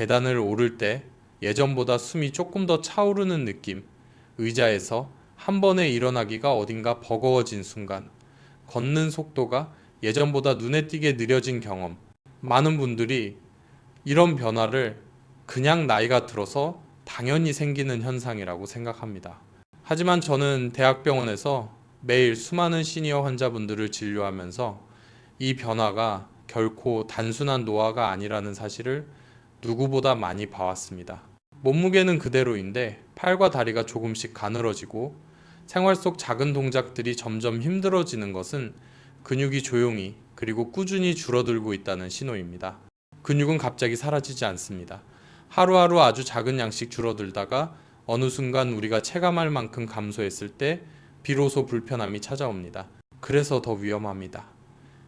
계단을 오를 때 예전보다 숨이 조금 더 차오르는 느낌, 의자에서 한 번에 일어나기가 어딘가 버거워진 순간, 걷는 속도가 예전보다 눈에 띄게 느려진 경험. 많은 분들이 이런 변화를 그냥 나이가 들어서 당연히 생기는 현상이라고 생각합니다. 하지만 저는 대학병원에서 매일 수많은 시니어 환자분들을 진료하면서 이 변화가 결코 단순한 노화가 아니라는 사실을 누구보다 많이 봐왔습니다. 몸무게는 그대로인데 팔과 다리가 조금씩 가늘어지고 생활 속 작은 동작들이 점점 힘들어지는 것은 근육이 조용히 그리고 꾸준히 줄어들고 있다는 신호입니다. 근육은 갑자기 사라지지 않습니다. 하루하루 아주 작은 양씩 줄어들다가 어느 순간 우리가 체감할 만큼 감소했을 때 비로소 불편함이 찾아옵니다. 그래서 더 위험합니다.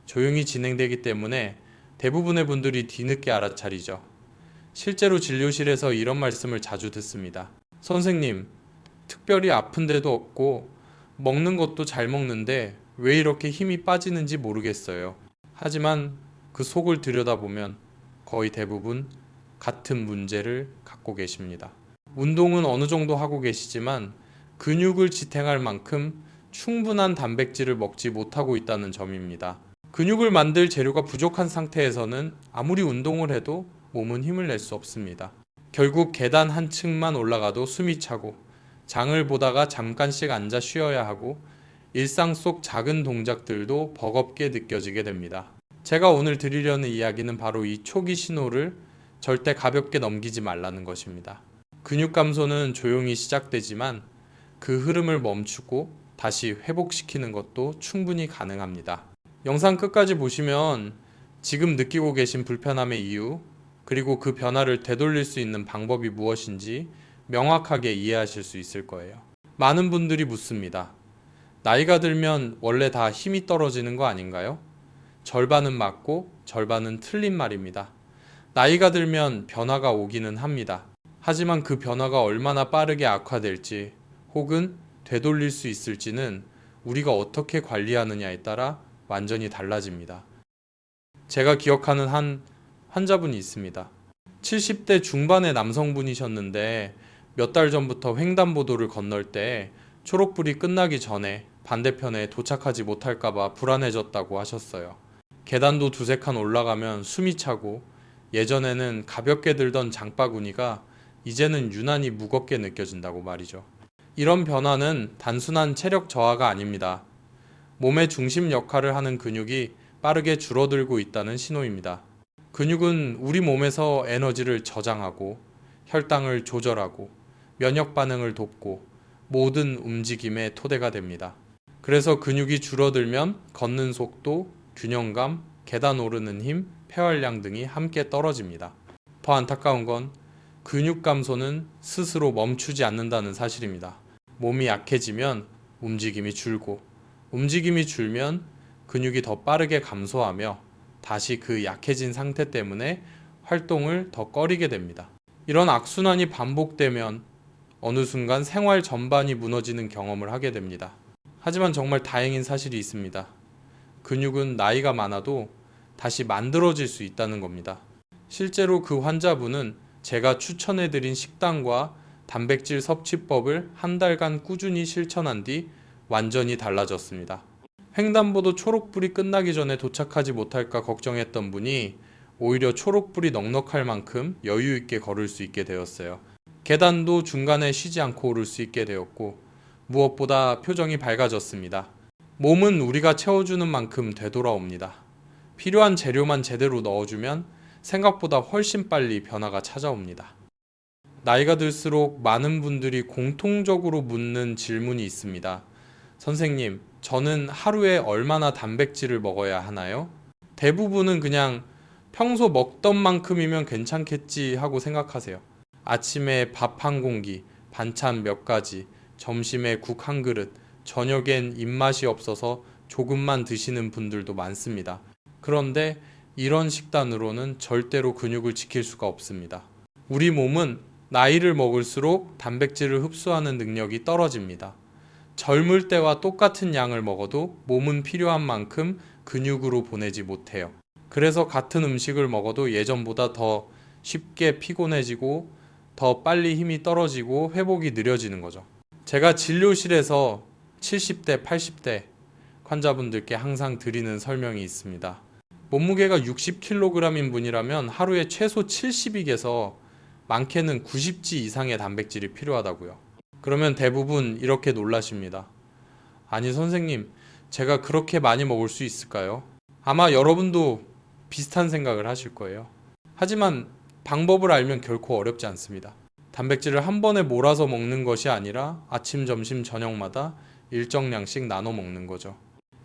조용히 진행되기 때문에 대부분의 분들이 뒤늦게 알아차리죠. 실제로 진료실에서 이런 말씀을 자주 듣습니다. 선생님, 특별히 아픈 데도 없고 먹는 것도 잘 먹는데 왜 이렇게 힘이 빠지는지 모르겠어요. 하지만 그 속을 들여다보면 거의 대부분 같은 문제를 갖고 계십니다. 운동은 어느 정도 하고 계시지만 근육을 지탱할 만큼 충분한 단백질을 먹지 못하고 있다는 점입니다. 근육을 만들 재료가 부족한 상태에서는 아무리 운동을 해도 몸은 힘을 낼 수 없습니다. 결국 계단 한 층만 올라가도 숨이 차고 장을 보다가 잠깐씩 앉아 쉬어야 하고 일상 속 작은 동작들도 버겁게 느껴지게 됩니다. 제가 오늘 드리려는 이야기는 바로 이 초기 신호를 절대 가볍게 넘기지 말라는 것입니다. 근육 감소는 조용히 시작되지만 그 흐름을 멈추고 다시 회복시키는 것도 충분히 가능합니다. 영상 끝까지 보시면 지금 느끼고 계신 불편함의 이유, 그리고 그 변화를 되돌릴 수 있는 방법이 무엇인지 명확하게 이해하실 수 있을 거예요. 많은 분들이 묻습니다. 나이가 들면 원래 다 힘이 떨어지는 거 아닌가요? 절반은 맞고 절반은 틀린 말입니다. 나이가 들면 변화가 오기는 합니다. 하지만 그 변화가 얼마나 빠르게 악화될지 혹은 되돌릴 수 있을지는 우리가 어떻게 관리하느냐에 따라 완전히 달라집니다. 제가 기억하는 한 환자분이 있습니다. 70대 중반의 남성분이셨는데 몇 달 전부터 횡단보도를 건널 때 초록불이 끝나기 전에 반대편에 도착하지 못할까봐 불안해졌다고 하셨어요. 계단도 두세 칸 올라가면 숨이 차고 예전에는 가볍게 들던 장바구니가 이제는 유난히 무겁게 느껴진다고 말이죠. 이런 변화는 단순한 체력 저하가 아닙니다. 몸의 중심 역할을 하는 근육이 빠르게 줄어들고 있다는 신호입니다. 근육은 우리 몸에서 에너지를 저장하고 혈당을 조절하고 면역 반응을 돕고 모든 움직임의 토대가 됩니다. 그래서 근육이 줄어들면 걷는 속도, 균형감, 계단 오르는 힘, 폐활량 등이 함께 떨어집니다. 더 안타까운 건 근육 감소는 스스로 멈추지 않는다는 사실입니다. 몸이 약해지면 움직임이 줄고 움직임이 줄면 근육이 더 빠르게 감소하며 다시 그 약해진 상태 때문에 활동을 더 꺼리게 됩니다. 이런 악순환이 반복되면 어느 순간 생활 전반이 무너지는 경험을 하게 됩니다. 하지만 정말 다행인 사실이 있습니다. 근육은 나이가 많아도 다시 만들어질 수 있다는 겁니다. 실제로 그 환자분은 제가 추천해드린 식단과 단백질 섭취법을 한 달간 꾸준히 실천한 뒤 완전히 달라졌습니다. 횡단보도 초록불이 끝나기 전에 도착하지 못할까 걱정했던 분이 오히려 초록불이 넉넉할 만큼 여유 있게 걸을 수 있게 되었어요. 계단도 중간에 쉬지 않고 오를 수 있게 되었고 무엇보다 표정이 밝아졌습니다. 몸은 우리가 채워주는 만큼 되돌아옵니다. 필요한 재료만 제대로 넣어주면 생각보다 훨씬 빨리 변화가 찾아옵니다. 나이가 들수록 많은 분들이 공통적으로 묻는 질문이 있습니다. 선생님, 저는 하루에 얼마나 단백질을 먹어야 하나요? 대부분은 그냥 평소 먹던 만큼이면 괜찮겠지 하고 생각하세요. 아침에 밥 한 공기, 반찬 몇 가지, 점심에 국 한 그릇, 저녁엔 입맛이 없어서 조금만 드시는 분들도 많습니다. 그런데 이런 식단으로는 절대로 근육을 지킬 수가 없습니다. 우리 몸은 나이를 먹을수록 단백질을 흡수하는 능력이 떨어집니다. 젊을 때와 똑같은 양을 먹어도 몸은 필요한 만큼 근육으로 보내지 못해요. 그래서 같은 음식을 먹어도 예전보다 더 쉽게 피곤해지고 더 빨리 힘이 떨어지고 회복이 느려지는 거죠. 제가 진료실에서 70대, 80대 환자분들께 항상 드리는 설명이 있습니다. 몸무게가 60kg인 분이라면 하루에 최소 70익에서 많게는 90지 이상의 단백질이 필요하다고요. 그러면 대부분 이렇게 놀라십니다. 아니 선생님, 제가 그렇게 많이 먹을 수 있을까요? 아마 여러분도 비슷한 생각을 하실 거예요. 하지만 방법을 알면 결코 어렵지 않습니다. 단백질을 한 번에 몰아서 먹는 것이 아니라 아침, 점심, 저녁마다 일정량씩 나눠 먹는 거죠.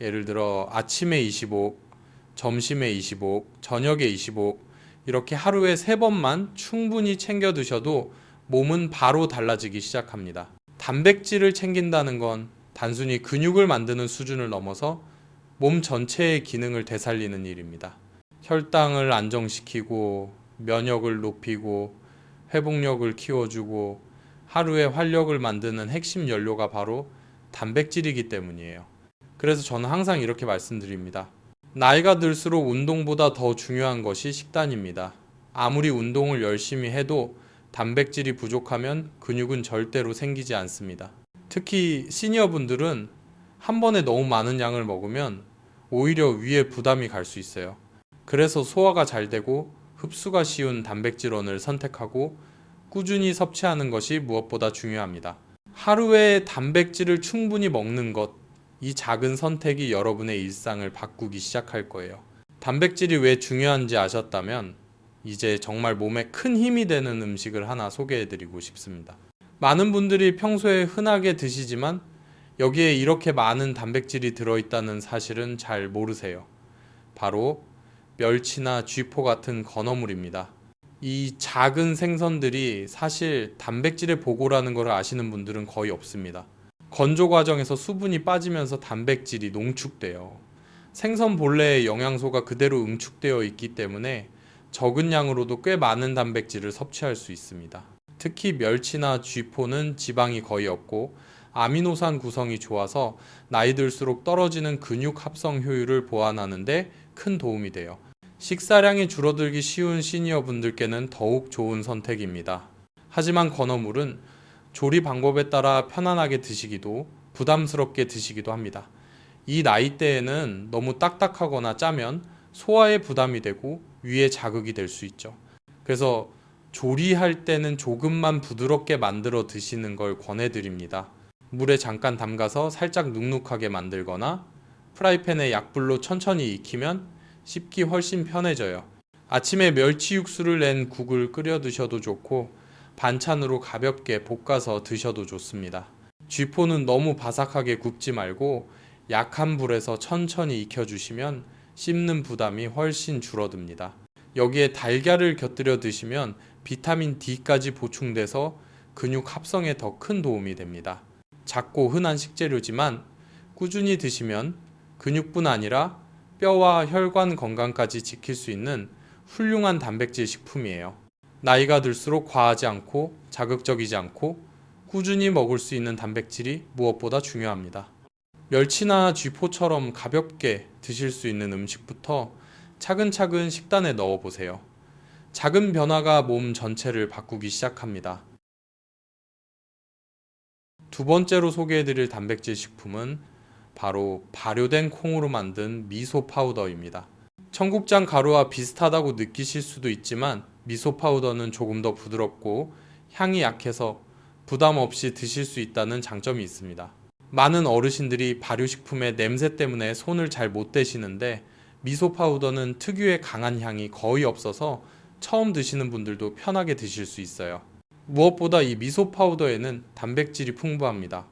예를 들어 아침에 25, 점심에 25, 저녁에 25 이렇게 하루에 3번만 충분히 챙겨 드셔도 몸은 바로 달라지기 시작합니다. 단백질을 챙긴다는 건 단순히 근육을 만드는 수준을 넘어서 몸 전체의 기능을 되살리는 일입니다. 혈당을 안정시키고 면역을 높이고 회복력을 키워주고 하루의 활력을 만드는 핵심 연료가 바로 단백질이기 때문이에요. 그래서 저는 항상 이렇게 말씀드립니다. 나이가 들수록 운동보다 더 중요한 것이 식단입니다. 아무리 운동을 열심히 해도 단백질이 부족하면 근육은 절대로 생기지 않습니다. 특히 시니어분들은 한 번에 너무 많은 양을 먹으면 오히려 위에 부담이 갈 수 있어요. 그래서 소화가 잘 되고 흡수가 쉬운 단백질원을 선택하고 꾸준히 섭취하는 것이 무엇보다 중요합니다. 하루에 단백질을 충분히 먹는 것, 이 작은 선택이 여러분의 일상을 바꾸기 시작할 거예요. 단백질이 왜 중요한지 아셨다면 이제 정말 몸에 큰 힘이 되는 음식을 하나 소개해드리고 싶습니다. 많은 분들이 평소에 흔하게 드시지만 여기에 이렇게 많은 단백질이 들어있다는 사실은 잘 모르세요. 바로 멸치나 쥐포 같은 건어물입니다. 이 작은 생선들이 사실 단백질의 보고라는 것을 아시는 분들은 거의 없습니다. 건조 과정에서 수분이 빠지면서 단백질이 농축돼요. 생선 본래의 영양소가 그대로 응축되어 있기 때문에 적은 양으로도 꽤 많은 단백질을 섭취할 수 있습니다. 특히 멸치나 쥐포는 지방이 거의 없고 아미노산 구성이 좋아서 나이 들수록 떨어지는 근육 합성 효율을 보완하는 데 큰 도움이 돼요. 식사량이 줄어들기 쉬운 시니어 분들께는 더욱 좋은 선택입니다. 하지만 건어물은 조리 방법에 따라 편안하게 드시기도 부담스럽게 드시기도 합니다. 이 나이대에는 너무 딱딱하거나 짜면 소화에 부담이 되고 위에 자극이 될 수 있죠. 그래서 조리할 때는 조금만 부드럽게 만들어 드시는 걸 권해드립니다. 물에 잠깐 담가서 살짝 눅눅하게 만들거나 프라이팬에 약불로 천천히 익히면 씹기 훨씬 편해져요. 아침에 멸치 육수를 낸 국을 끓여 드셔도 좋고 반찬으로 가볍게 볶아서 드셔도 좋습니다. 쥐포는 너무 바삭하게 굽지 말고 약한 불에서 천천히 익혀주시면 씹는 부담이 훨씬 줄어듭니다. 여기에 달걀을 곁들여 드시면 비타민 D까지 보충돼서 근육 합성에 더 큰 도움이 됩니다. 작고 흔한 식재료지만 꾸준히 드시면 근육뿐 아니라 뼈와 혈관 건강까지 지킬 수 있는 훌륭한 단백질 식품이에요. 나이가 들수록 과하지 않고 자극적이지 않고 꾸준히 먹을 수 있는 단백질이 무엇보다 중요합니다. 멸치나 쥐포처럼 가볍게 드실 수 있는 음식부터 차근차근 식단에 넣어보세요. 작은 변화가 몸 전체를 바꾸기 시작합니다. 두 번째로 소개해드릴 단백질 식품은 바로 발효된 콩으로 만든 미소 파우더입니다. 청국장 가루와 비슷하다고 느끼실 수도 있지만 미소 파우더는 조금 더 부드럽고 향이 약해서 부담 없이 드실 수 있다는 장점이 있습니다. 많은 어르신들이 발효식품의 냄새 때문에 손을 잘 못 대시는데 미소 파우더는 특유의 강한 향이 거의 없어서 처음 드시는 분들도 편하게 드실 수 있어요. 무엇보다 이 미소 파우더에는 단백질이 풍부합니다.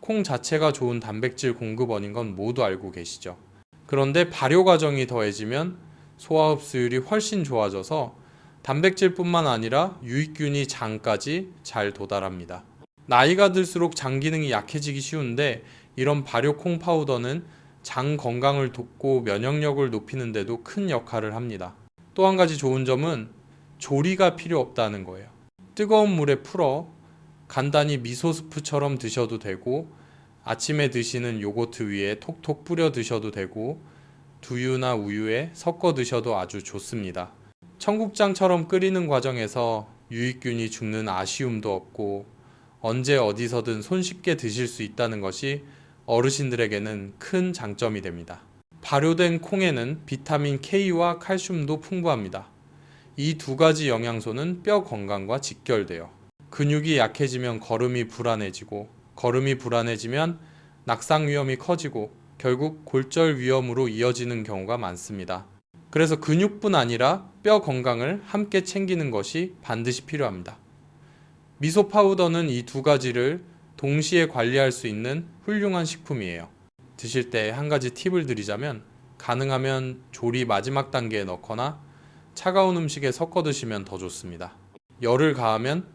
콩 자체가 좋은 단백질 공급원인 건 모두 알고 계시죠. 그런데 발효 과정이 더해지면 소화 흡수율이 훨씬 좋아져서 단백질뿐만 아니라 유익균이 장까지 잘 도달합니다. 나이가 들수록 장 기능이 약해지기 쉬운데 이런 발효 콩 파우더는 장 건강을 돕고 면역력을 높이는 데도 큰 역할을 합니다. 또 한 가지 좋은 점은 조리가 필요 없다는 거예요. 뜨거운 물에 풀어 간단히 미소 스프처럼 드셔도 되고 아침에 드시는 요거트 위에 톡톡 뿌려 드셔도 되고 두유나 우유에 섞어 드셔도 아주 좋습니다. 청국장처럼 끓이는 과정에서 유익균이 죽는 아쉬움도 없고 언제 어디서든 손쉽게 드실 수 있다는 것이 어르신들에게는 큰 장점이 됩니다. 발효된 콩에는 비타민 K와 칼슘도 풍부합니다. 이 두 가지 영양소는 뼈 건강과 직결돼요. 근육이 약해지면 걸음이 불안해지고, 걸음이 불안해지면 낙상 위험이 커지고 결국 골절 위험으로 이어지는 경우가 많습니다. 그래서 근육뿐 아니라 뼈 건강을 함께 챙기는 것이 반드시 필요합니다. 미소 파우더는 이 두 가지를 동시에 관리할 수 있는 훌륭한 식품이에요. 드실 때 한 가지 팁을 드리자면 가능하면 조리 마지막 단계에 넣거나 차가운 음식에 섞어 드시면 더 좋습니다. 열을 가하면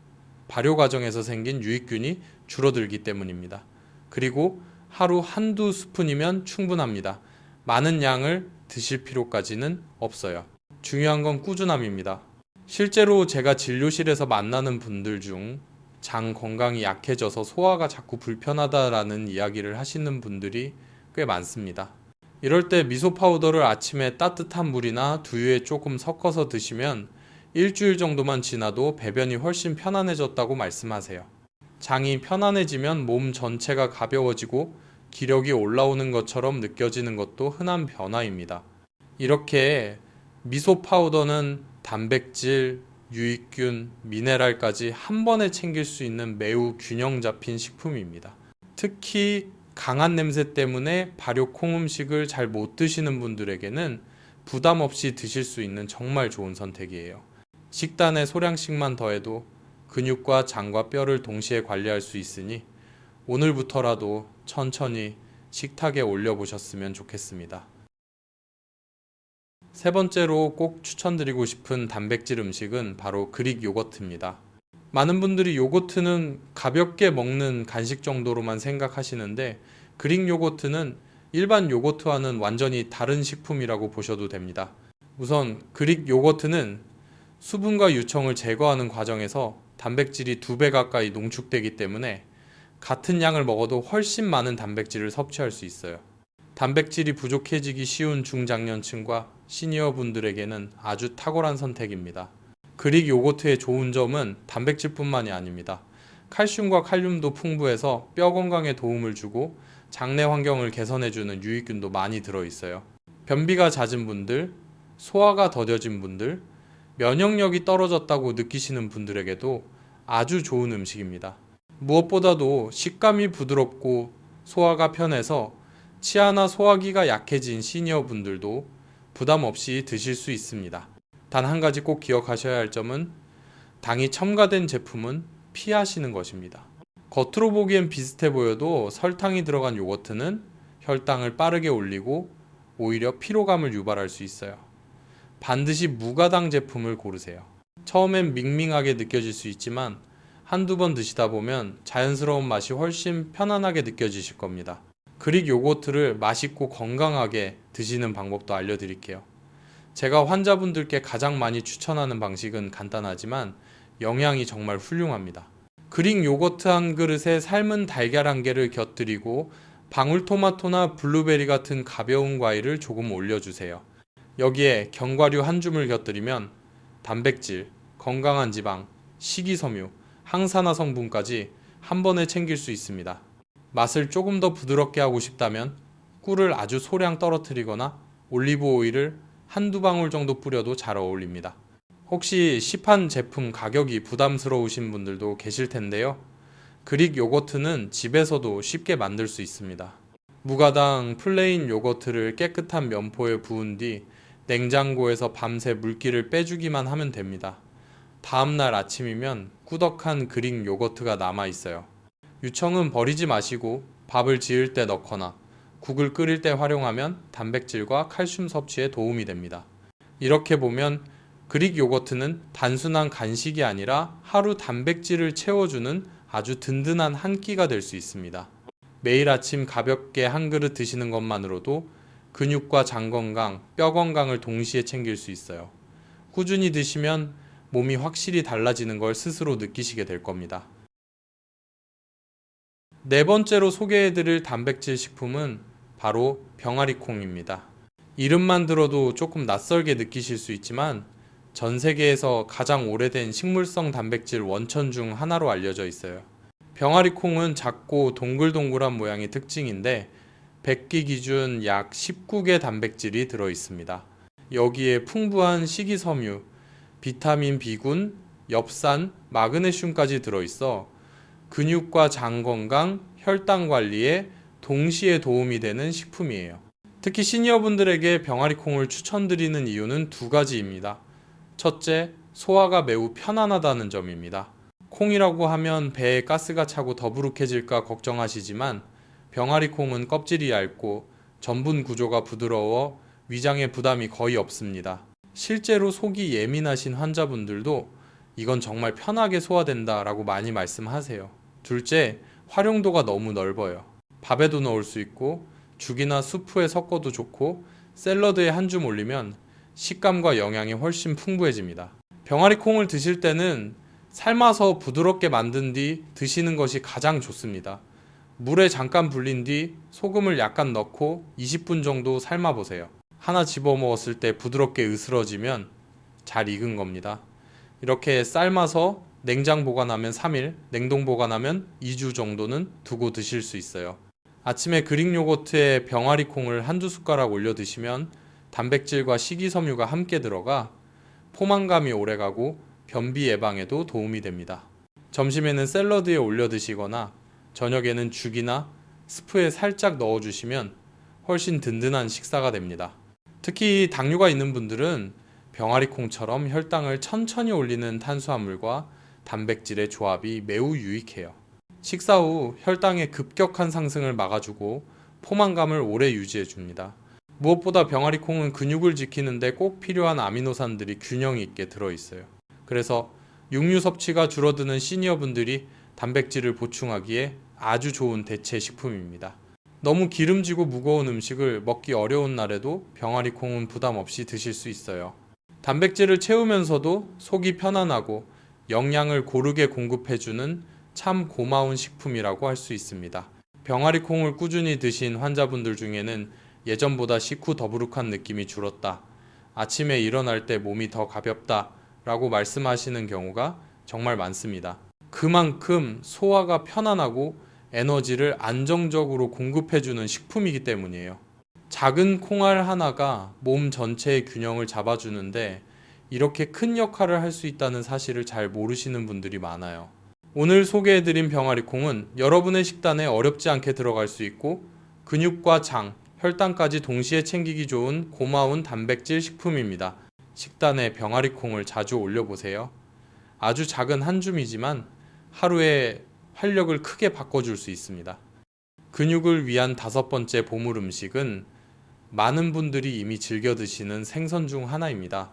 발효 과정에서 생긴 유익균이 줄어들기 때문입니다. 그리고 하루 한두 스푼이면 충분합니다. 많은 양을 드실 필요까지는 없어요. 중요한 건 꾸준함입니다. 실제로 제가 진료실에서 만나는 분들 중 장 건강이 약해져서 소화가 자꾸 불편하다라는 이야기를 하시는 분들이 꽤 많습니다. 이럴 때 미소 파우더를 아침에 따뜻한 물이나 두유에 조금 섞어서 드시면 일주일 정도만 지나도 배변이 훨씬 편안해졌다고 말씀하세요. 장이 편안해지면 몸 전체가 가벼워지고 기력이 올라오는 것처럼 느껴지는 것도 흔한 변화입니다. 이렇게 미소 파우더는 단백질, 유익균, 미네랄까지 한 번에 챙길 수 있는 매우 균형 잡힌 식품입니다. 특히 강한 냄새 때문에 발효 콩 음식을 잘 못 드시는 분들에게는 부담 없이 드실 수 있는 정말 좋은 선택이에요. 식단에 소량씩만 더해도 근육과 장과 뼈를 동시에 관리할 수 있으니 오늘부터라도 천천히 식탁에 올려보셨으면 좋겠습니다. 세 번째로 꼭 추천드리고 싶은 단백질 음식은 바로 그릭 요거트입니다. 많은 분들이 요거트는 가볍게 먹는 간식 정도로만 생각하시는데 그릭 요거트는 일반 요거트와는 완전히 다른 식품이라고 보셔도 됩니다. 우선 그릭 요거트는 수분과 유청을 제거하는 과정에서 단백질이 2배 가까이 농축되기 때문에 같은 양을 먹어도 훨씬 많은 단백질을 섭취할 수 있어요. 단백질이 부족해지기 쉬운 중장년층과 시니어 분들에게는 아주 탁월한 선택입니다. 그릭 요거트의 좋은 점은 단백질뿐만이 아닙니다. 칼슘과 칼륨도 풍부해서 뼈 건강에 도움을 주고 장내 환경을 개선해주는 유익균도 많이 들어있어요. 변비가 잦은 분들, 소화가 더뎌진 분들, 면역력이 떨어졌다고 느끼시는 분들에게도 아주 좋은 음식입니다. 무엇보다도 식감이 부드럽고 소화가 편해서 치아나 소화기가 약해진 시니어 분들도 부담 없이 드실 수 있습니다. 단 한 가지 꼭 기억하셔야 할 점은 당이 첨가된 제품은 피하시는 것입니다. 겉으로 보기엔 비슷해 보여도 설탕이 들어간 요거트는 혈당을 빠르게 올리고 오히려 피로감을 유발할 수 있어요. 반드시 무가당 제품을 고르세요. 처음엔 밍밍하게 느껴질 수 있지만 한두 번 드시다 보면 자연스러운 맛이 훨씬 편안하게 느껴지실 겁니다. 그릭 요거트를 맛있고 건강하게 드시는 방법도 알려드릴게요. 제가 환자분들께 가장 많이 추천하는 방식은 간단하지만 영양이 정말 훌륭합니다. 그릭 요거트 한 그릇에 삶은 달걀 한 개를 곁들이고 방울토마토나 블루베리 같은 가벼운 과일을 조금 올려주세요. 여기에 견과류 한 줌을 곁들이면 단백질, 건강한 지방, 식이섬유, 항산화 성분까지 한 번에 챙길 수 있습니다. 맛을 조금 더 부드럽게 하고 싶다면 꿀을 아주 소량 떨어뜨리거나 올리브 오일을 한두 방울 정도 뿌려도 잘 어울립니다. 혹시 시판 제품 가격이 부담스러우신 분들도 계실 텐데요. 그릭 요거트는 집에서도 쉽게 만들 수 있습니다. 무가당 플레인 요거트를 깨끗한 면포에 부은 뒤 냉장고에서 밤새 물기를 빼주기만 하면 됩니다. 다음날 아침이면 꾸덕한 그릭 요거트가 남아있어요. 유청은 버리지 마시고 밥을 지을 때 넣거나 국을 끓일 때 활용하면 단백질과 칼슘 섭취에 도움이 됩니다. 이렇게 보면 그릭 요거트는 단순한 간식이 아니라 하루 단백질을 채워주는 아주 든든한 한 끼가 될 수 있습니다. 매일 아침 가볍게 한 그릇 드시는 것만으로도 근육과 장 건강, 뼈 건강을 동시에 챙길 수 있어요. 꾸준히 드시면 몸이 확실히 달라지는 걸 스스로 느끼시게 될 겁니다. 네 번째로 소개해드릴 단백질 식품은 바로 병아리콩입니다. 이름만 들어도 조금 낯설게 느끼실 수 있지만 전 세계에서 가장 오래된 식물성 단백질 원천 중 하나로 알려져 있어요. 병아리 콩은 작고 동글동글한 모양이 특징인데 100끼 기준 약 19개 단백질이 들어 있습니다. 여기에 풍부한 식이섬유, 비타민 B군, 엽산, 마그네슘까지 들어 있어 근육과 장 건강, 혈당 관리에 동시에 도움이 되는 식품이에요. 특히 시니어분들에게 병아리 콩을 추천드리는 이유는 두 가지입니다. 첫째, 소화가 매우 편안하다는 점입니다. 콩이라고 하면 배에 가스가 차고 더부룩해질까 걱정하시지만 병아리 콩은 껍질이 얇고 전분 구조가 부드러워 위장에 부담이 거의 없습니다. 실제로 속이 예민하신 환자분들도 이건 정말 편하게 소화된다 라고 많이 말씀하세요. 둘째, 활용도가 너무 넓어요. 밥에도 넣을 수 있고 죽이나 수프에 섞어도 좋고 샐러드에 한 줌 올리면 식감과 영양이 훨씬 풍부해집니다. 병아리 콩을 드실 때는 삶아서 부드럽게 만든 뒤 드시는 것이 가장 좋습니다. 물에 잠깐 불린 뒤 소금을 약간 넣고 20분 정도 삶아 보세요. 하나 집어 먹었을 때 부드럽게 으스러지면 잘 익은 겁니다. 이렇게 삶아서 냉장 보관하면 3일, 냉동 보관하면 2주 정도는 두고 드실 수 있어요. 아침에 그릭 요거트에 병아리 콩을 한두 숟가락 올려 드시면 단백질과 식이섬유가 함께 들어가 포만감이 오래가고 변비 예방에도 도움이 됩니다. 점심에는 샐러드에 올려 드시거나 저녁에는 죽이나 스프에 살짝 넣어 주시면 훨씬 든든한 식사가 됩니다. 특히 당뇨가 있는 분들은 병아리 콩처럼 혈당을 천천히 올리는 탄수화물과 단백질의 조합이 매우 유익해요. 식사 후 혈당의 급격한 상승을 막아주고 포만감을 오래 유지해 줍니다. 무엇보다 병아리 콩은 근육을 지키는데 꼭 필요한 아미노산들이 균형 있게 들어있어요. 그래서 육류 섭취가 줄어드는 시니어분들이 단백질을 보충하기에 아주 좋은 대체 식품입니다. 너무 기름지고 무거운 음식을 먹기 어려운 날에도 병아리 콩은 부담 없이 드실 수 있어요. 단백질을 채우면서도 속이 편안하고 영양을 고르게 공급해주는 참 고마운 식품이라고 할 수 있습니다. 병아리 콩을 꾸준히 드신 환자분들 중에는 예전보다 식후 더부룩한 느낌이 줄었다, 아침에 일어날 때 몸이 더 가볍다 라고 말씀하시는 경우가 정말 많습니다. 그만큼 소화가 편안하고 에너지를 안정적으로 공급해주는 식품이기 때문이에요. 작은 콩알 하나가 몸 전체의 균형을 잡아주는데 이렇게 큰 역할을 할 수 있다는 사실을 잘 모르시는 분들이 많아요. 오늘 소개해드린 병아리 콩은 여러분의 식단에 어렵지 않게 들어갈 수 있고 근육과 장, 혈당까지 동시에 챙기기 좋은 고마운 단백질 식품입니다. 식단에 병아리 콩을 자주 올려보세요. 아주 작은 한 줌이지만 하루에 활력을 크게 바꿔줄 수 있습니다. 근육을 위한 5번째 보물 음식은 많은 분들이 이미 즐겨 드시는 생선 중 하나입니다.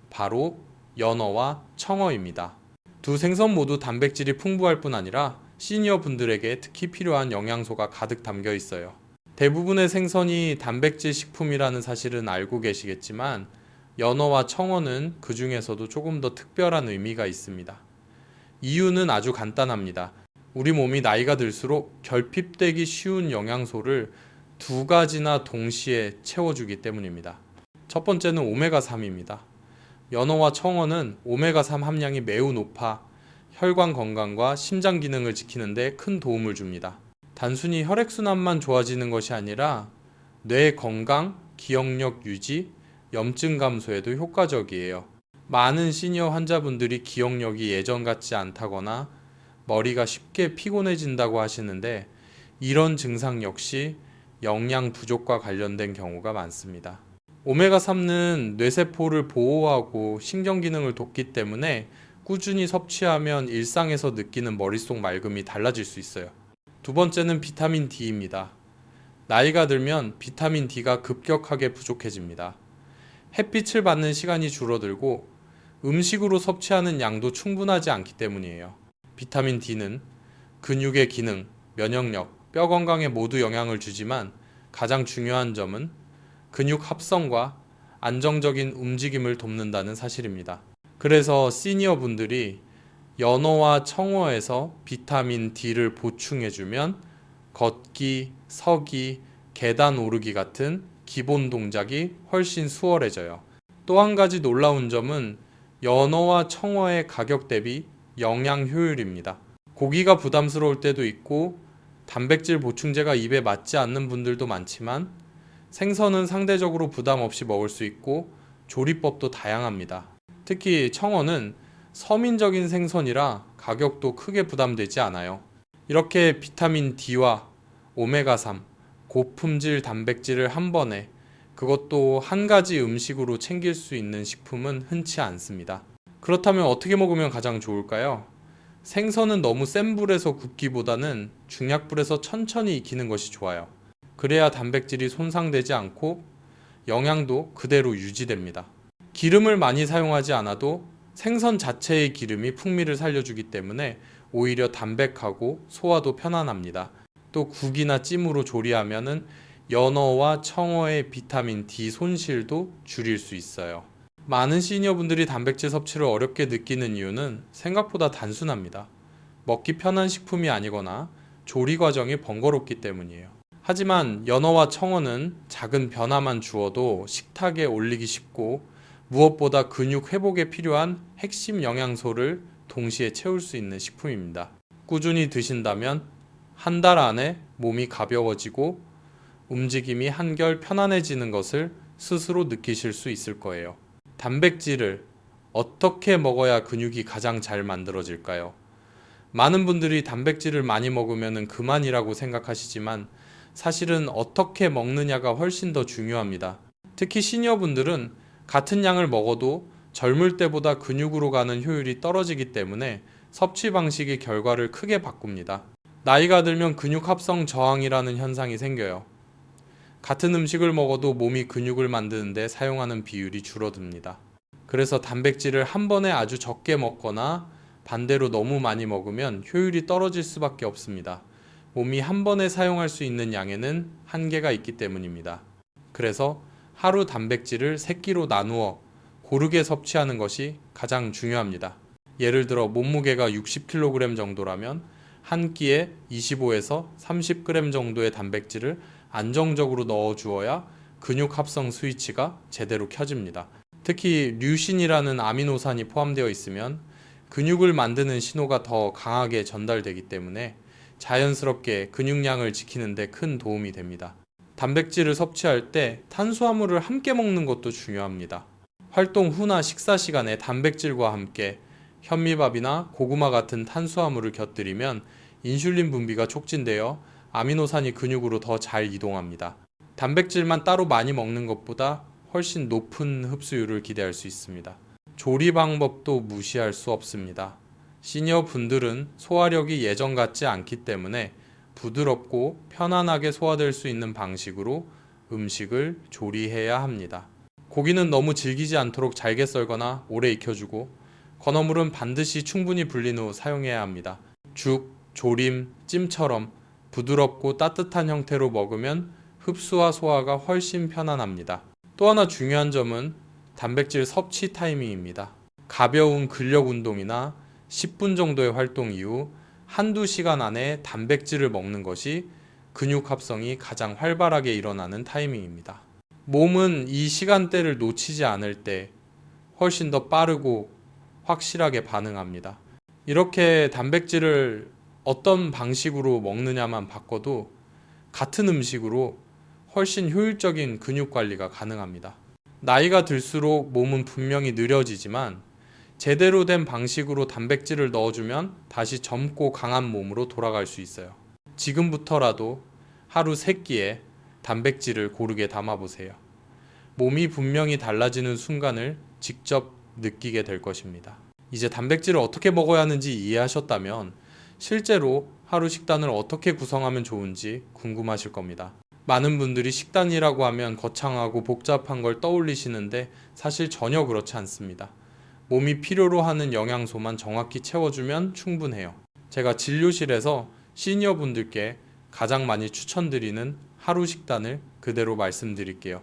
바로 연어와 청어입니다. 두 생선 모두 단백질이 풍부할 뿐 아니라 시니어 분들에게 특히 필요한 영양소가 가득 담겨 있어요. 대부분의 생선이 단백질 식품이라는 사실은 알고 계시겠지만 연어와 청어는 그 중에서도 조금 더 특별한 의미가 있습니다. 이유는 아주 간단합니다. 우리 몸이 나이가 들수록 결핍되기 쉬운 영양소를 두 가지나 동시에 채워주기 때문입니다. 첫 번째는 오메가3입니다. 연어와 청어는 오메가3 함량이 매우 높아 혈관 건강과 심장 기능을 지키는 데 큰 도움을 줍니다. 단순히 혈액순환만 좋아지는 것이 아니라 뇌 건강, 기억력 유지, 염증 감소에도 효과적이에요. 많은 시니어 환자분들이 기억력이 예전 같지 않다거나 머리가 쉽게 피곤해진다고 하시는데 이런 증상 역시 영양 부족과 관련된 경우가 많습니다. 오메가3는 뇌세포를 보호하고 신경 기능을 돕기 때문에 꾸준히 섭취하면 일상에서 느끼는 머릿속 맑음이 달라질 수 있어요. 두 번째는 비타민 D입니다. 나이가 들면 비타민 D가 급격하게 부족해집니다. 햇빛을 받는 시간이 줄어들고 음식으로 섭취하는 양도 충분하지 않기 때문이에요. 비타민 D는 근육의 기능, 면역력, 뼈 건강에 모두 영향을 주지만 가장 중요한 점은 근육 합성과 안정적인 움직임을 돕는다는 사실입니다. 그래서 시니어 분들이 연어와 청어에서 비타민 D를 보충해주면 걷기, 서기, 계단 오르기 같은 기본 동작이 훨씬 수월해져요. 또 한 가지 놀라운 점은 연어와 청어의 가격 대비 영양 효율입니다. 고기가 부담스러울 때도 있고 단백질 보충제가 입에 맞지 않는 분들도 많지만 생선은 상대적으로 부담 없이 먹을 수 있고 조리법도 다양합니다. 특히 청어는 서민적인 생선이라 가격도 크게 부담되지 않아요. 이렇게 비타민 D와 오메가3, 고품질 단백질을 한 번에, 그것도 한 가지 음식으로 챙길 수 있는 식품은 흔치 않습니다. 그렇다면 어떻게 먹으면 가장 좋을까요? 생선은 너무 센 불에서 굽기보다는 중약불에서 천천히 익히는 것이 좋아요. 그래야 단백질이 손상되지 않고 영양도 그대로 유지됩니다. 기름을 많이 사용하지 않아도 생선 자체의 기름이 풍미를 살려주기 때문에 오히려 담백하고 소화도 편안합니다. 또 국이나 찜으로 조리하면은 연어와 청어의 비타민 D 손실도 줄일 수 있어요. 많은 시니어분들이 단백질 섭취를 어렵게 느끼는 이유는 생각보다 단순합니다. 먹기 편한 식품이 아니거나 조리 과정이 번거롭기 때문이에요. 하지만 연어와 청어는 작은 변화만 주어도 식탁에 올리기 쉽고 무엇보다 근육 회복에 필요한 핵심 영양소를 동시에 채울 수 있는 식품입니다. 꾸준히 드신다면 한 달 안에 몸이 가벼워지고 움직임이 한결 편안해지는 것을 스스로 느끼실 수 있을 거예요. 단백질을 어떻게 먹어야 근육이 가장 잘 만들어질까요? 많은 분들이 단백질을 많이 먹으면 그만이라고 생각하시지만 사실은 어떻게 먹느냐가 훨씬 더 중요합니다. 특히 시니어분들은 같은 양을 먹어도 젊을 때보다 근육으로 가는 효율이 떨어지기 때문에 섭취 방식이 결과를 크게 바꿉니다. 나이가 들면 근육 합성 저항이라는 현상이 생겨요. 같은 음식을 먹어도 몸이 근육을 만드는데 사용하는 비율이 줄어듭니다. 그래서 단백질을 한 번에 아주 적게 먹거나 반대로 너무 많이 먹으면 효율이 떨어질 수밖에 없습니다. 몸이 한 번에 사용할 수 있는 양에는 한계가 있기 때문입니다. 그래서 하루 단백질을 3끼로 나누어 고르게 섭취하는 것이 가장 중요합니다. 예를 들어 몸무게가 60kg 정도라면 한 끼에 25에서 30g 정도의 단백질을 안정적으로 넣어 주어야 근육 합성 스위치가 제대로 켜집니다. 특히 류신이라는 아미노산이 포함되어 있으면 근육을 만드는 신호가 더 강하게 전달되기 때문에 자연스럽게 근육량을 지키는 데 큰 도움이 됩니다. 단백질을 섭취할 때 탄수화물을 함께 먹는 것도 중요합니다. 활동 후나 식사 시간에 단백질과 함께 현미밥이나 고구마 같은 탄수화물을 곁들이면 인슐린 분비가 촉진되어 아미노산이 근육으로 더 잘 이동합니다. 단백질만 따로 많이 먹는 것보다 훨씬 높은 흡수율을 기대할 수 있습니다. 조리 방법도 무시할 수 없습니다. 시니어 분들은 소화력이 예전 같지 않기 때문에 부드럽고 편안하게 소화될 수 있는 방식으로 음식을 조리해야 합니다. 고기는 너무 질기지 않도록 잘게 썰거나 오래 익혀주고 건어물은 반드시 충분히 불린 후 사용해야 합니다. 죽, 조림, 찜처럼 부드럽고 따뜻한 형태로 먹으면 흡수와 소화가 훨씬 편안합니다. 또 하나 중요한 점은 단백질 섭취 타이밍입니다. 가벼운 근력 운동이나 10분 정도의 활동 이후 한두 시간 안에 단백질을 먹는 것이 근육 합성이 가장 활발하게 일어나는 타이밍입니다. 몸은 이 시간대를 놓치지 않을 때 훨씬 더 빠르고 확실하게 반응합니다. 이렇게 단백질을 어떤 방식으로 먹느냐만 바꿔도 같은 음식으로 훨씬 효율적인 근육 관리가 가능합니다. 나이가 들수록 몸은 분명히 느려지지만 제대로 된 방식으로 단백질을 넣어주면 다시 젊고 강한 몸으로 돌아갈 수 있어요. 지금부터라도 하루 3끼에 단백질을 고르게 담아보세요. 몸이 분명히 달라지는 순간을 직접 느끼게 될 것입니다. 이제 단백질을 어떻게 먹어야 하는지 이해하셨다면 실제로 하루 식단을 어떻게 구성하면 좋은지 궁금하실 겁니다. 많은 분들이 식단이라고 하면 거창하고 복잡한 걸 떠올리시는데 사실 전혀 그렇지 않습니다. 몸이 필요로 하는 영양소만 정확히 채워주면 충분해요. 제가 진료실에서 시니어 분들께 가장 많이 추천드리는 하루 식단을 그대로 말씀드릴게요.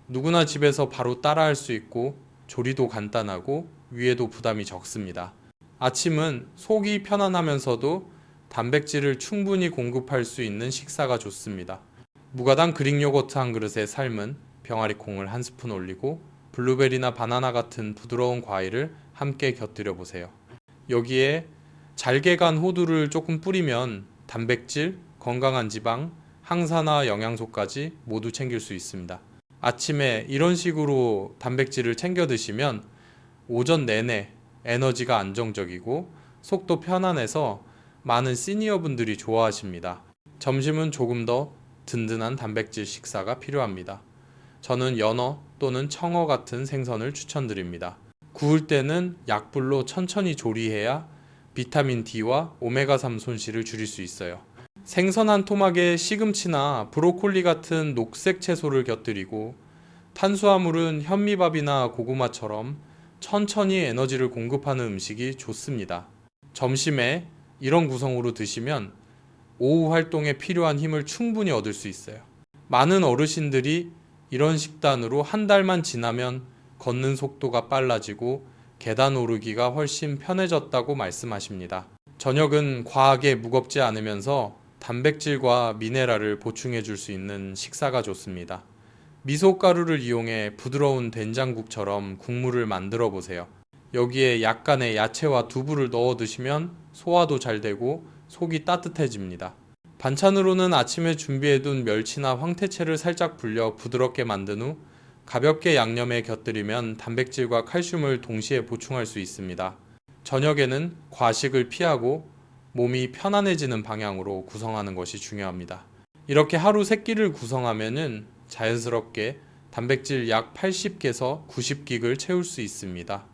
누구나 집에서 바로 따라할 수 있고 조리도 간단하고 위에도 부담이 적습니다. 아침은 속이 편안하면서도 단백질을 충분히 공급할 수 있는 식사가 좋습니다. 무가당 그릭 요거트 한 그릇에 삶은 병아리 콩을 한 스푼 올리고 블루베리나 바나나 같은 부드러운 과일을 함께 곁들여 보세요. 여기에 잘게 간 호두를 조금 뿌리면 단백질, 건강한 지방, 항산화 영양소까지 모두 챙길 수 있습니다. 아침에 이런 식으로 단백질을 챙겨 드시면 오전 내내 에너지가 안정적이고 속도 편안해서 많은 시니어 분들이 좋아하십니다. 점심은 조금 더 든든한 단백질 식사가 필요합니다. 저는 연어 또는 청어 같은 생선을 추천드립니다. 구울 때는 약불로 천천히 조리해야 비타민 D와 오메가3 손실을 줄일 수 있어요. 생선 한 토막에 시금치나 브로콜리 같은 녹색 채소를 곁들이고 탄수화물은 현미밥이나 고구마처럼 천천히 에너지를 공급하는 음식이 좋습니다. 점심에 이런 구성으로 드시면 오후 활동에 필요한 힘을 충분히 얻을 수 있어요. 많은 어르신들이 이런 식단으로 한 달만 지나면 걷는 속도가 빨라지고 계단 오르기가 훨씬 편해졌다고 말씀하십니다. 저녁은 과하게 무겁지 않으면서 단백질과 미네랄을 보충해 줄 수 있는 식사가 좋습니다. 미숫가루를 이용해 부드러운 된장국처럼 국물을 만들어 보세요. 여기에 약간의 야채와 두부를 넣어 드시면 소화도 잘 되고 속이 따뜻해집니다. 반찬으로는 아침에 준비해둔 멸치나 황태채를 살짝 불려 부드럽게 만든 후 가볍게 양념에 곁들이면 단백질과 칼슘을 동시에 보충할 수 있습니다. 저녁에는 과식을 피하고 몸이 편안해지는 방향으로 구성하는 것이 중요합니다. 이렇게 하루 3끼를 구성하면은 자연스럽게 단백질 약 80개에서 90긱을 채울 수 있습니다.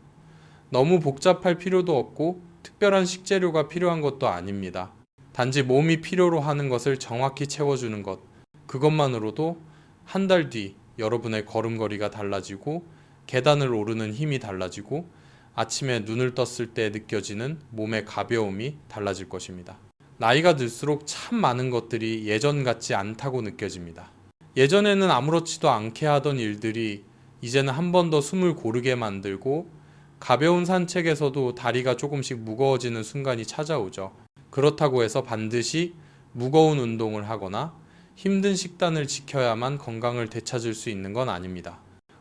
너무 복잡할 필요도 없고 특별한 식재료가 필요한 것도 아닙니다. 단지 몸이 필요로 하는 것을 정확히 채워주는 것, 그것만으로도 한 달 뒤 여러분의 걸음걸이가 달라지고 계단을 오르는 힘이 달라지고 아침에 눈을 떴을 때 느껴지는 몸의 가벼움이 달라질 것입니다. 나이가 들수록 참 많은 것들이 예전 같지 않다고 느껴집니다. 예전에는 아무렇지도 않게 하던 일들이 이제는 한 번 더 숨을 고르게 만들고 가벼운 산책에서도 다리가 조금씩 무거워지는 순간이 찾아오죠. 그렇다고 해서 반드시 무거운 운동을 하거나 힘든 식단을 지켜야만 건강을 되찾을 수 있는 건 아닙니다.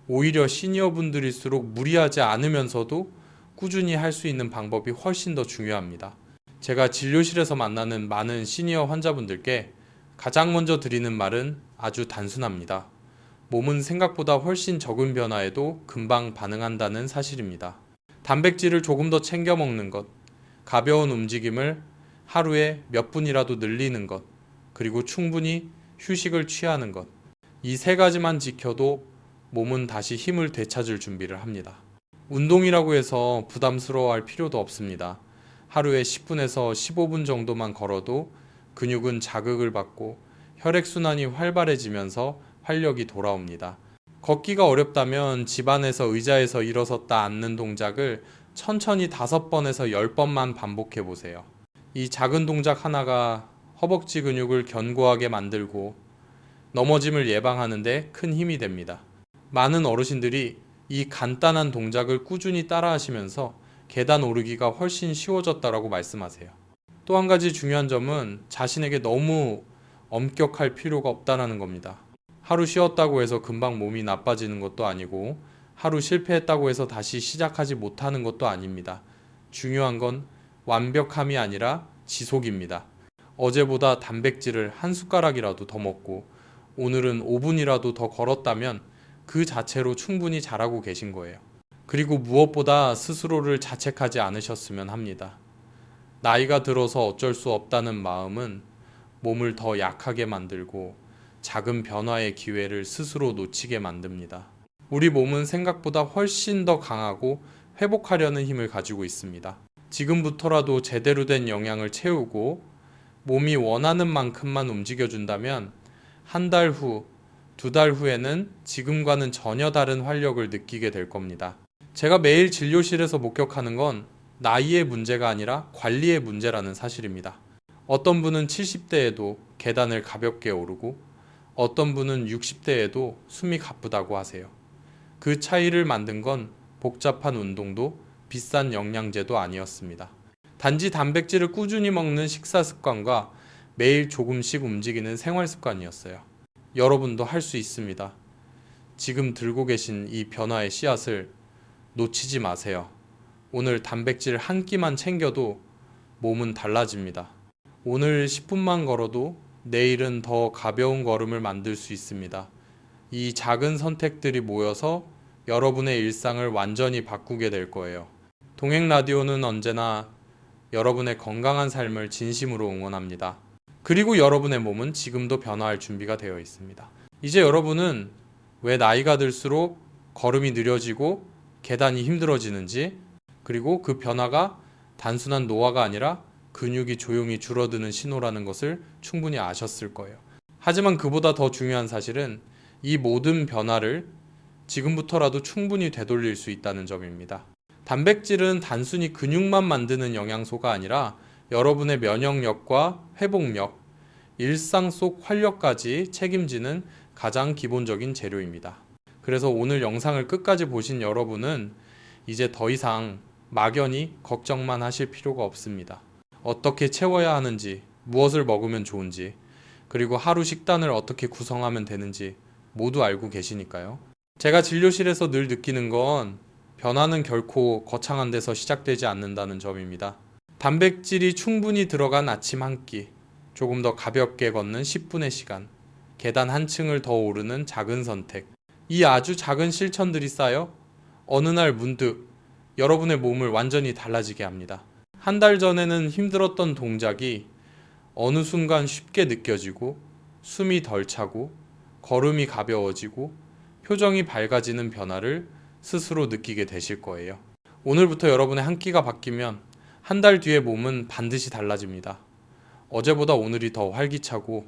오히려 시니어분들일수록 무리하지 않으면서도 꾸준히 할 수 있는 방법이 훨씬 더 중요합니다. 제가 진료실에서 만나는 많은 시니어 환자분들께 가장 먼저 드리는 말은 아주 단순합니다. 몸은 생각보다 훨씬 적은 변화에도 금방 반응한다는 사실입니다. 단백질을 조금 더 챙겨 먹는 것, 가벼운 움직임을 하루에 몇 분이라도 늘리는 것, 그리고 충분히 휴식을 취하는 것. 이 3가지만 지켜도 몸은 다시 힘을 되찾을 준비를 합니다. 운동이라고 해서 부담스러워할 필요도 없습니다. 하루에 10분에서 15분 정도만 걸어도 근육은 자극을 받고 혈액순환이 활발해지면서 활력이 돌아옵니다. 걷기가 어렵다면 집안에서 의자에서 일어섰다 앉는 동작을 천천히 5번에서 10번만 반복해 보세요. 이 작은 동작 하나가 허벅지 근육을 견고하게 만들고 넘어짐을 예방하는 데 큰 힘이 됩니다. 많은 어르신들이 이 간단한 동작을 꾸준히 따라 하시면서 계단 오르기가 훨씬 쉬워졌다라고 말씀하세요. 또 한 가지 중요한 점은 자신에게 너무 엄격할 필요가 없다는 겁니다. 하루 쉬었다고 해서 금방 몸이 나빠지는 것도 아니고 하루 실패했다고 해서 다시 시작하지 못하는 것도 아닙니다. 중요한 건 완벽함이 아니라 지속입니다. 어제보다 단백질을 한 숟가락이라도 더 먹고 오늘은 5분이라도 더 걸었다면 그 자체로 충분히 잘하고 계신 거예요. 그리고 무엇보다 스스로를 자책하지 않으셨으면 합니다. 나이가 들어서 어쩔 수 없다는 마음은 몸을 더 약하게 만들고 작은 변화의 기회를 스스로 놓치게 만듭니다. 우리 몸은 생각보다 훨씬 더 강하고 회복하려는 힘을 가지고 있습니다. 지금부터라도 제대로 된 영양을 채우고 몸이 원하는 만큼만 움직여준다면 한 달 후, 2달 후에는 지금과는 전혀 다른 활력을 느끼게 될 겁니다. 제가 매일 진료실에서 목격하는 건 나이의 문제가 아니라 관리의 문제라는 사실입니다. 어떤 분은 70대에도 계단을 가볍게 오르고 어떤 분은 60대에도 숨이 가쁘다고 하세요. 그 차이를 만든 건 복잡한 운동도 비싼 영양제도 아니었습니다. 단지 단백질을 꾸준히 먹는 식사 습관과 매일 조금씩 움직이는 생활 습관이었어요. 여러분도 할 수 있습니다. 지금 들고 계신 이 변화의 씨앗을 놓치지 마세요. 오늘 단백질 한 끼만 챙겨도 몸은 달라집니다. 오늘 10분만 걸어도 내일은 더 가벼운 걸음을 만들 수 있습니다. 이 작은 선택들이 모여서 여러분의 일상을 완전히 바꾸게 될 거예요. 동행 라디오는 언제나 여러분의 건강한 삶을 진심으로 응원합니다. 그리고 여러분의 몸은 지금도 변화할 준비가 되어 있습니다. 이제 여러분은 왜 나이가 들수록 걸음이 느려지고 계단이 힘들어지는지, 그리고 그 변화가 단순한 노화가 아니라 근육이 조용히 줄어드는 신호라는 것을 충분히 아셨을 거예요. 하지만 그보다 더 중요한 사실은 이 모든 변화를 지금부터라도 충분히 되돌릴 수 있다는 점입니다. 단백질은 단순히 근육만 만드는 영양소가 아니라 여러분의 면역력과 회복력, 일상 속 활력까지 책임지는 가장 기본적인 재료입니다. 그래서 오늘 영상을 끝까지 보신 여러분은 이제 더 이상 막연히 걱정만 하실 필요가 없습니다. 어떻게 채워야 하는지, 무엇을 먹으면 좋은지, 그리고 하루 식단을 어떻게 구성하면 되는지 모두 알고 계시니까요. 제가 진료실에서 늘 느끼는 건 변화는 결코 거창한 데서 시작되지 않는다는 점입니다. 단백질이 충분히 들어간 아침 한 끼, 조금 더 가볍게 걷는 10분의 시간, 계단 한 층을 더 오르는 작은 선택, 이 아주 작은 실천들이 쌓여 어느 날 문득 여러분의 몸을 완전히 달라지게 합니다. 한 달 전에는 힘들었던 동작이 어느 순간 쉽게 느껴지고 숨이 덜 차고 걸음이 가벼워지고 표정이 밝아지는 변화를 스스로 느끼게 되실 거예요. 오늘부터 여러분의 한 끼가 바뀌면 한 달 뒤의 몸은 반드시 달라집니다. 어제보다 오늘이 더 활기차고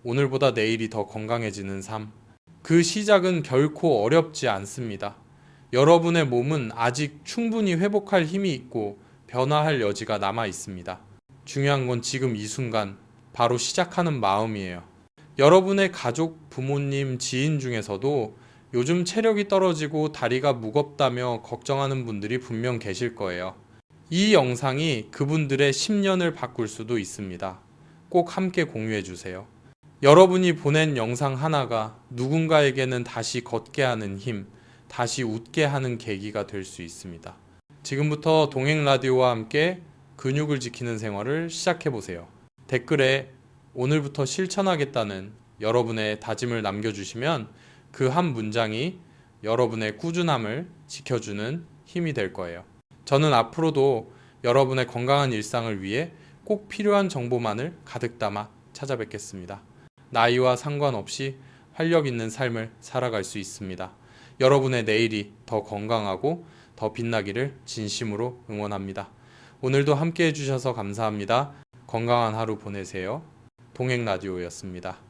오늘보다 내일이 더 건강해지는 삶. 그 시작은 결코 어렵지 않습니다. 여러분의 몸은 아직 충분히 회복할 힘이 있고 변화할 여지가 남아 있습니다. 중요한 건 지금 이 순간 바로 시작하는 마음이에요. 여러분의 가족, 부모님, 지인 중에서도 요즘 체력이 떨어지고 다리가 무겁다며 걱정하는 분들이 분명 계실 거예요. 이 영상이 그분들의 10년을 바꿀 수도 있습니다. 꼭 함께 공유해 주세요. 여러분이 보낸 영상 하나가 누군가에게는 다시 걷게 하는 힘, 다시 웃게 하는 계기가 될 수 있습니다. 지금부터 동행 라디오와 함께 근육을 지키는 생활을 시작해 보세요. 댓글에 오늘부터 실천하겠다는 여러분의 다짐을 남겨주시면 그 한 문장이 여러분의 꾸준함을 지켜주는 힘이 될 거예요. 저는 앞으로도 여러분의 건강한 일상을 위해 꼭 필요한 정보만을 가득 담아 찾아뵙겠습니다. 나이와 상관없이 활력 있는 삶을 살아갈 수 있습니다. 여러분의 내일이 더 건강하고 더 빛나기를 진심으로 응원합니다. 오늘도 함께 해주셔서 감사합니다. 건강한 하루 보내세요. 동행 라디오였습니다.